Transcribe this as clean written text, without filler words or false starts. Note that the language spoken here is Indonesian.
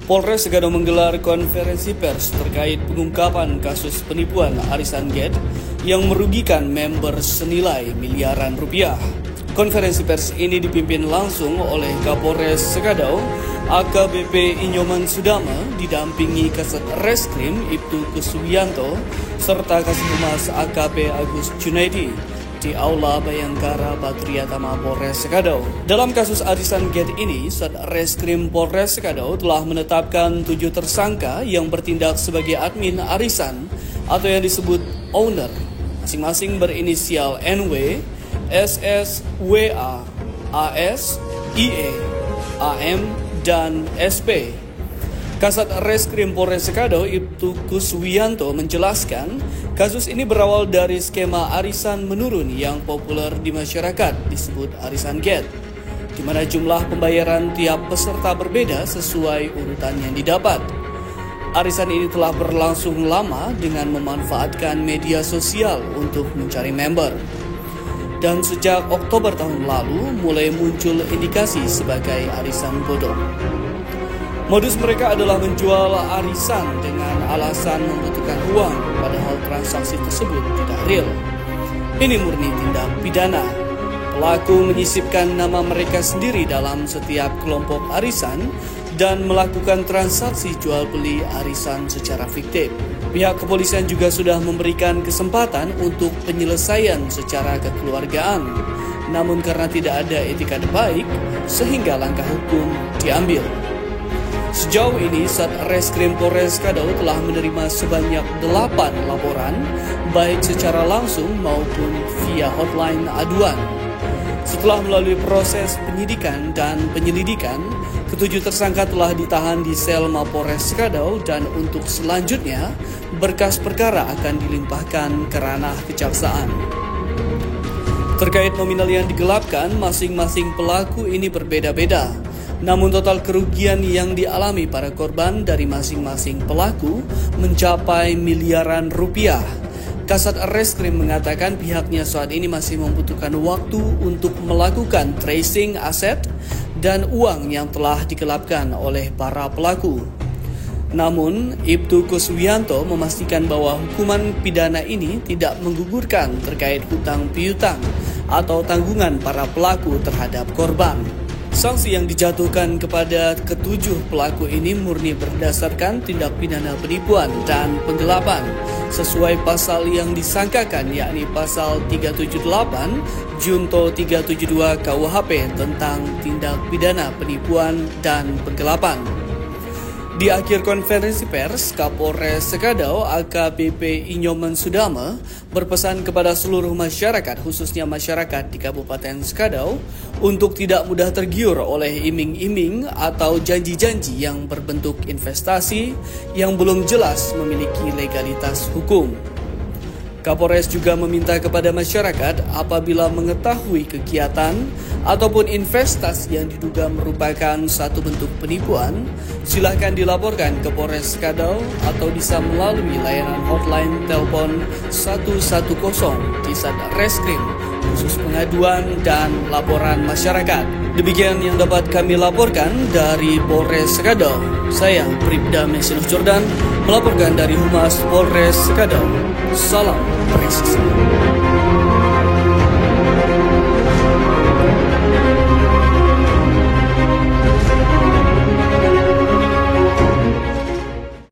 Polres Sekadau menggelar konferensi pers terkait pengungkapan kasus penipuan arisan gate yang merugikan member senilai miliaran rupiah. Konferensi pers ini dipimpin langsung oleh Kapolres Sekadau, AKBP Inyoman Sudama, didampingi Kasat Reskrim Ibtu Kuswianto, serta Kasih AKP Agus Junaidi di Aula Bayangkara Patriatama Polres Sekadau. Dalam kasus arisan gate ini, Satreskrim Polres Sekadau telah menetapkan 7 tersangka yang bertindak sebagai admin arisan atau yang disebut owner, masing-masing berinisial NW, SS, WA, AS, IE, AM, dan SP. Kasat Reskrim Polres Sekadau Ibtu Kuswianto menjelaskan, kasus ini berawal dari skema arisan menurun yang populer di masyarakat disebut arisan gate, di mana jumlah pembayaran tiap peserta berbeda sesuai urutan yang didapat. Arisan ini telah berlangsung lama dengan memanfaatkan media sosial untuk mencari member. Dan sejak Oktober tahun lalu mulai muncul indikasi sebagai arisan bodong. Modus mereka adalah menjual arisan dengan alasan membutuhkan uang, padahal transaksi tersebut tidak real. Ini murni tindak pidana. Pelaku menyisipkan nama mereka sendiri dalam setiap kelompok arisan dan melakukan transaksi jual beli arisan secara fiktif. Pihak kepolisian juga sudah memberikan kesempatan untuk penyelesaian secara kekeluargaan. Namun karena tidak ada etikat baik, sehingga langkah hukum diambil. Sejauh ini, Satreskrim Polres Sekadau telah menerima sebanyak 8 laporan, baik secara langsung maupun via hotline aduan. Setelah melalui proses penyidikan dan penyelidikan, ketujuh tersangka telah ditahan di sel Mapolres Sekadau dan untuk selanjutnya, berkas perkara akan dilimpahkan ke ranah kejaksaan. Terkait nominal yang digelapkan, masing-masing pelaku ini berbeda-beda. Namun total kerugian yang dialami para korban dari masing-masing pelaku mencapai miliaran rupiah. Kasat Reskrim mengatakan pihaknya saat ini masih membutuhkan waktu untuk melakukan tracing aset dan uang yang telah digelapkan oleh para pelaku. Namun, Ibtu Kuswianto memastikan bahwa hukuman pidana ini tidak menggugurkan terkait hutang piutang atau tanggungan para pelaku terhadap korban. Sanksi yang dijatuhkan kepada ketujuh pelaku ini murni berdasarkan tindak pidana penipuan dan penggelapan sesuai pasal yang disangkakan, yakni pasal 378 Junto 372 KUHP tentang tindak pidana penipuan dan penggelapan. Di akhir konferensi pers, Kapolres Sekadau AKBP Inyoman Sudama berpesan kepada seluruh masyarakat, khususnya masyarakat di Kabupaten Sekadau, untuk tidak mudah tergiur oleh iming-iming atau janji-janji yang berbentuk investasi yang belum jelas memiliki legalitas hukum. Kapolres juga meminta kepada masyarakat apabila mengetahui kegiatan ataupun investasi yang diduga merupakan satu bentuk penipuan, silakan dilaporkan ke Polres Sekadau atau bisa melalui layanan hotline telepon 110 di Satreskrim khusus pengaduan dan laporan masyarakat. Demikian yang dapat kami laporkan dari Polres Sekadau. Saya Bribda Mesinus Jordan melaporkan dari Humas Polres Sekadau. Salam presisi.